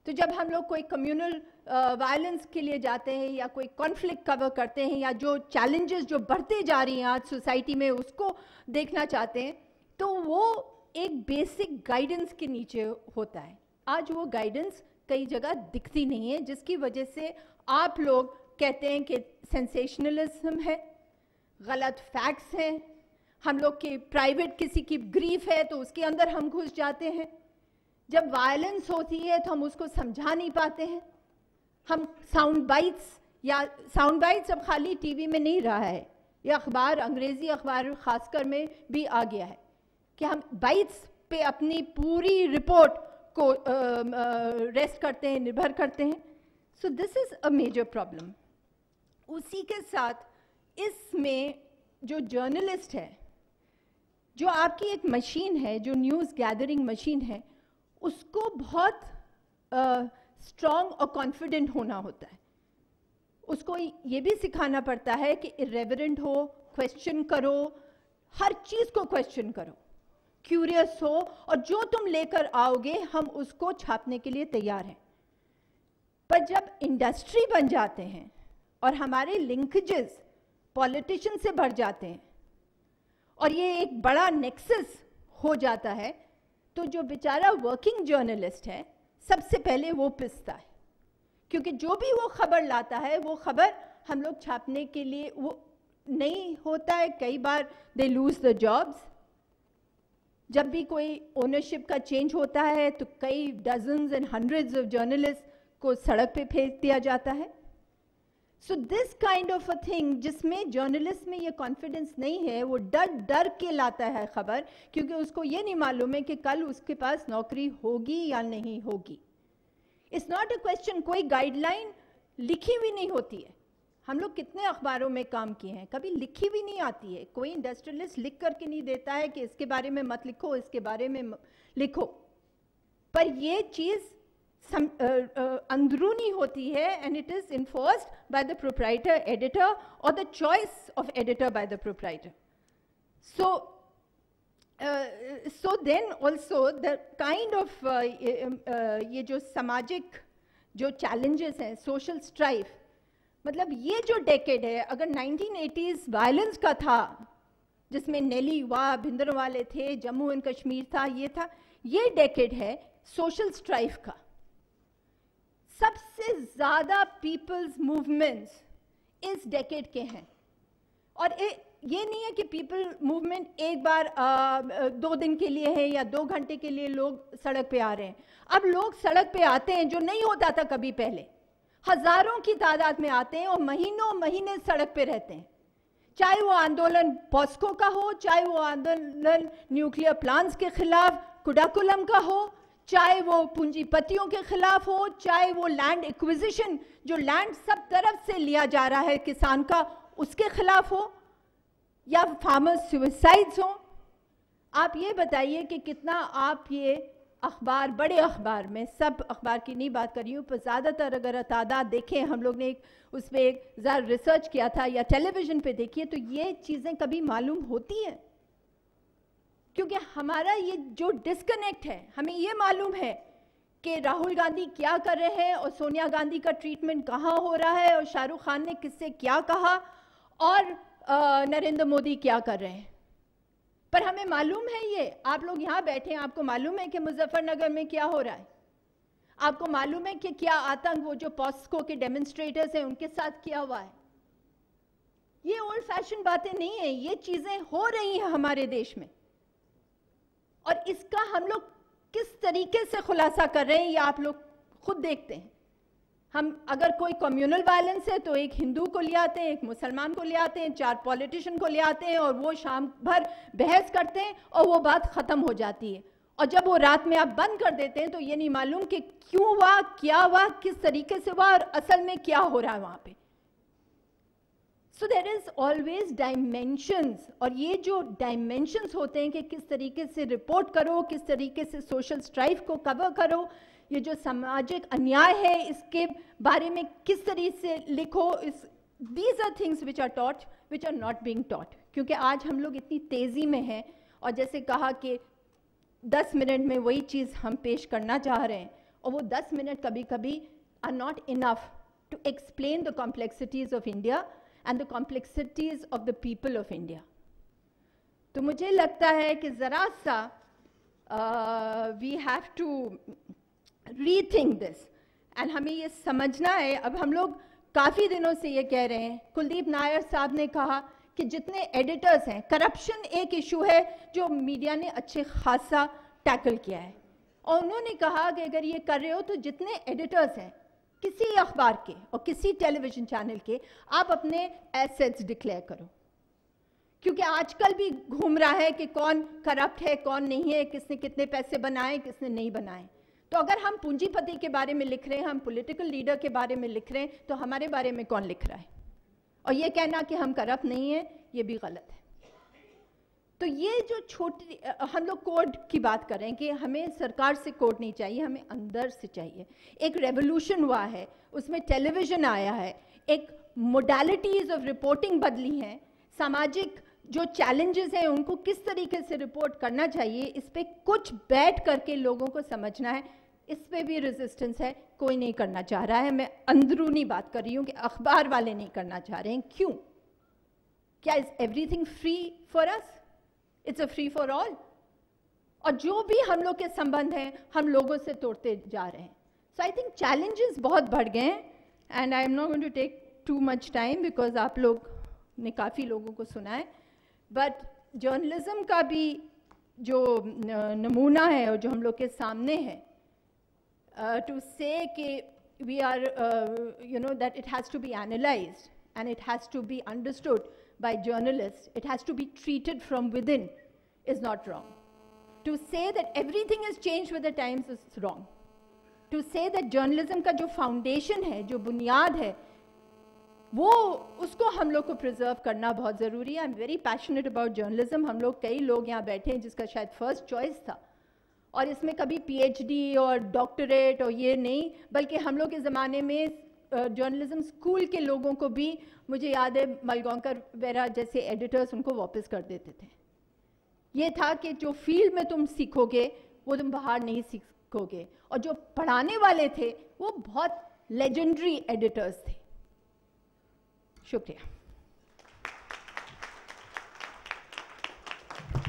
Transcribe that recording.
تو جب ہم لوگ کوئی کمیونل وائلنس کے لیے جاتے ہیں یا کوئی کانفلکٹ کور کرتے ہیں یا جو چیلنجز جو بڑھتے جا رہی ہیں آج سوسائٹی میں اس کو دیکھنا چاہتے ہیں تو وہ ایک بیسک گائیڈنس کے نیچے ہوتا ہے. آج وہ گائیڈنس کئی جگہ دکھتی نہیں ہے جس کی وجہ سے آپ لوگ کہتے ہیں کہ سینسیشنلزم ہے, غلط فیکٹس ہیں, ہم لوگ کی پرائیویٹ کسی کی گریف ہے تو اس کے اندر ہم گھس جاتے ہیں. جب وائلنس ہوتی ہے تو ہم اس کو سمجھا نہیں پاتے ہیں. ہم ساؤنڈ بائٹس اب خالی ٹی وی میں نہیں رہا ہے, یہ اخبار, انگریزی اخبار خاص کر میں بھی آ گیا ہے کہ ہم بائٹس پہ اپنی پوری رپورٹ کو ریسٹ کرتے ہیں, نربھر کرتے ہیں. سو دس از اے میجر پرابلم. اسی کے ساتھ اس میں جو جرنلسٹ ہے, جو آپ کی ایک مشین ہے, جو نیوز گیدرنگ مشین ہے, اس کو بہت اسٹرانگ اور کانفیڈنٹ ہونا ہوتا ہے. اس کو یہ بھی سکھانا پڑتا ہے کہ irreverent ہو, کویسچن کرو, ہر چیز کو کویسچن کرو, کیوریس ہو, اور جو تم لے کر آؤ گے ہم اس کو چھاپنے کے لیے تیار ہیں. پر جب انڈسٹری بن جاتے ہیں اور ہمارے لنکیجز پولیٹیشین سے بڑھ جاتے ہیں اور یہ ایک بڑا نیکسس ہو جاتا ہے, تو جو بیچارہ ورکنگ جرنلسٹ ہے سب سے پہلے وہ پستا ہے, کیونکہ جو بھی وہ خبر لاتا ہے وہ خبر ہم لوگ چھاپنے کے لیے وہ نہیں ہوتا ہے. کئی بار دے لوز دا جابس. جب بھی کوئی اونرشپ کا چینج ہوتا ہے تو کئی dozens and hundreds of journalist کو سڑک پہ پھینک دیا جاتا ہے. So this kind of a thing جس میں جرنلسٹ میں یہ کانفیڈنس نہیں ہے, وہ ڈر کے لاتا ہے خبر, کیونکہ اس کو یہ نہیں معلوم ہے کہ کل اس کے پاس نوکری ہوگی یا نہیں ہوگی. اٹس ناٹ اے کویسچن, کوئی گائیڈ لائن لکھی ہوئی نہیں ہوتی ہے. ہم لوگ کتنے اخباروں میں کام کیے ہیں, کبھی لکھی ہوئی نہیں آتی ہے. کوئی انڈسٹریلسٹ لکھ کر کے نہیں دیتا ہے کہ اس کے بارے میں مت لکھو, اس کے بارے میں لکھو. پر یہ چیز اندرونی ہوتی ہے, and it is enforced by the proprietor editor اور the choice of editor by the proprietor. So then also the kind of یہ جو سماجک جو چیلنجز ہیں, سوشل اسٹرائف, مطلب یہ جو ڈیکیڈ ہے, اگر 1980s وائلنس کا تھا جس میں نیلی وا بھندر والے تھے, جموں اینڈ کشمیر تھا, یہ تھا, یہ ڈیکیڈ ہے سوشل اسٹرائف کا. سب سے زیادہ پیپلز موومنٹس اس ڈیکیڈ کے ہیں. اور یہ نہیں ہے کہ پیپل موومنٹ ایک بار 2 دن کے لیے ہے یا 2 گھنٹے کے لیے لوگ سڑک پہ آ رہے ہیں. اب لوگ سڑک پہ آتے ہیں جو نہیں ہوتا تھا کبھی پہلے, ہزاروں کی تعداد میں آتے ہیں اور مہینوں مہینے سڑک پہ رہتے ہیں. چاہے وہ آندولن پاسکو کا ہو, چاہے وہ آندولن نیوکلیر پلانٹس کے خلاف کوڈاکولم کا ہو, چاہے وہ پونجی پتیوں کے خلاف ہو, چاہے وہ لینڈ ایکویزیشن جو لینڈ سب طرف سے لیا جا رہا ہے کسان کا اس کے خلاف ہو, یا فارمر سویسائڈز ہوں. آپ یہ بتائیے کہ کتنا آپ یہ اخبار, بڑے اخبار میں, سب اخبار کی نہیں بات کر رہی ہوں, پر زیادہ تر اگر تعداد دیکھیں, ہم لوگ نے اس پہ ایک ذرا ریسرچ کیا تھا, یا ٹیلی ویژن پہ دیکھیے تو یہ چیزیں کبھی معلوم ہوتی ہیں. کیونکہ ہمارا یہ جو ڈسکنیکٹ ہے, ہمیں یہ معلوم ہے کہ راہل گاندھی کیا کر رہے ہیں اور سونیا گاندھی کا ٹریٹمنٹ کہاں ہو رہا ہے, اور شاہ رخ خان نے کس سے کیا کہا, اور نریندر مودی کیا کر رہے ہیں. پر ہمیں معلوم ہے یہ, آپ لوگ یہاں بیٹھے ہیں, آپ کو معلوم ہے کہ مظفر نگر میں کیا ہو رہا ہے, آپ کو معلوم ہے کہ کیا آتنک وہ جو پاسکو کے ڈیمونسٹریٹرز ہیں ان کے ساتھ کیا ہوا ہے. یہ اولڈ فیشن باتیں نہیں ہیں, یہ چیزیں ہو رہی ہیں ہمارے دیش میں, اور اس کا ہم لوگ کس طریقے سے خلاصہ کر رہے ہیں یہ آپ لوگ خود دیکھتے ہیں. ہم اگر کوئی کمیونل وائلنس ہے تو ایک ہندو کو لے آتے ہیں, ایک مسلمان کو لے آتے ہیں, 4 پولیٹیشین کو لے آتے ہیں, اور وہ شام بھر بحث کرتے ہیں اور وہ بات ختم ہو جاتی ہے. اور جب وہ رات میں آپ بند کر دیتے ہیں تو یہ نہیں معلوم کہ کیوں ہوا, کیا ہوا, کس طریقے سے ہوا, اور اصل میں کیا ہو رہا ہے وہاں پہ. سو دیر از آلویز ڈائمینشنز, اور یہ جو ڈائمینشنز ہوتے ہیں کہ کس طریقے سے رپورٹ کرو, کس طریقے سے سوشل اسٹرائف کو کور کرو, یہ جو سماجک انیائے ہے اس کے بارے میں کس طریقے سے لکھو, these are things which are taught which are not being taught. کیونکہ آج ہم لوگ اتنی تیزی میں ہیں, اور جیسے کہا کہ 10 منٹ میں وہی چیز ہم پیش کرنا چاہ رہے ہیں, اور وہ 10 منٹ کبھی کبھی are not enough to explain the complexities of India and the complexities of the people of India. تو مجھے لگتا ہے کہ ذرا سا we have to rethink this and ہمیں یہ سمجھنا ہے. اب ہم لوگ کافی دنوں سے یہ کہہ رہے ہیں, کلدیپ نائر صاحب نے کہا کہ جتنے ایڈیٹرز ہیں, کرپشن ایک ایشو ہے جو میڈیا نے اچھے خاصا ٹیکل کیا ہے, اور انہوں نے کہا کہ اگر یہ کر رہے ہو تو جتنے ایڈیٹرز ہیں کسی اخبار کے اور کسی ٹیلی ویژن چینل کے, آپ اپنے ایسیٹس ڈکلیئر کرو, کیونکہ آج کل بھی گھوم رہا ہے کہ کون کرپٹ ہے کون نہیں ہے, کس نے کتنے پیسے بنائے کس نے نہیں بنائے. تو اگر ہم پونجی پتی کے بارے میں لکھ رہے ہیں, ہم پولیٹیکل لیڈر کے بارے میں لکھ رہے ہیں, تو ہمارے بارے میں کون لکھ رہا ہے؟ اور یہ کہنا کہ ہم کرپٹ نہیں ہیں, یہ بھی غلط ہے. تو یہ جو چھوٹی ہم لوگ کوڈ کی بات کر رہے ہیں کہ ہمیں سرکار سے کوڈ نہیں چاہیے, ہمیں اندر سے چاہیے. ایک ریولوشن ہوا ہے, اس میں ٹیلی ویژن آیا ہے, ایک موڈیلٹیز آف رپورٹنگ بدلی ہیں, سماجک جو چیلنجز ہیں ان کو کس طریقے سے رپورٹ کرنا چاہیے, اس پہ کچھ بیٹھ کر کے لوگوں کو سمجھنا ہے. اس پہ بھی ریزسٹنس ہے, کوئی نہیں کرنا چاہ رہا ہے. میں اندرونی بات کر رہی ہوں کہ اخبار والے نہیں کرنا چاہ رہے ہیں. کیوں؟ کیا is everything free for us? It's a free for all. اور جو بھی ہم لوگ کے سمبندھ ہیں ہم لوگوں سے توڑتے جا رہے ہیں. سو آئی تھنک چیلنجز بہت بڑھ گئے ہیں, and I am not going to take too much time because آپ لوگ نے کافی لوگوں کو سنا ہے. بٹ جرنلزم کا بھی جو نمونہ ہے اور جو ہم لوگ کے سامنے ہے, ٹو سے کہ we are you know that it has to be analysed and it has to be understood by journalists, it has to be treated from within, is not wrong. To say that everything has changed with the times is wrong. To say that journalism کا جو foundation ہے, جو بنیاد ہے, وہ اس کو ہم لوگ کو پرزرو کرنا بہت ضروری ہے. I'm very passionate about journalism. ہم لوگ کئی لوگ یہاں بیٹھے ہیں جس کا شاید فرسٹ چوائس تھا, اور اس میں کبھی پی ایچ ڈی اور ڈاکٹریٹ اور یہ نہیں, بلکہ ہم لوگ کے زمانے میں جرنلزم اسکول کے لوگوں کو بھی, مجھے یاد ہے ملگونکر وغیرہ جیسے ایڈیٹرز ان کو واپس کر دیتے تھے. یہ تھا کہ جو فیلڈ میں تم سیکھو گے وہ تم باہر نہیں سیکھو گے, اور جو پڑھانے والے تھے وہ بہت لیجنڈری ایڈیٹرز تھے. شکریہ.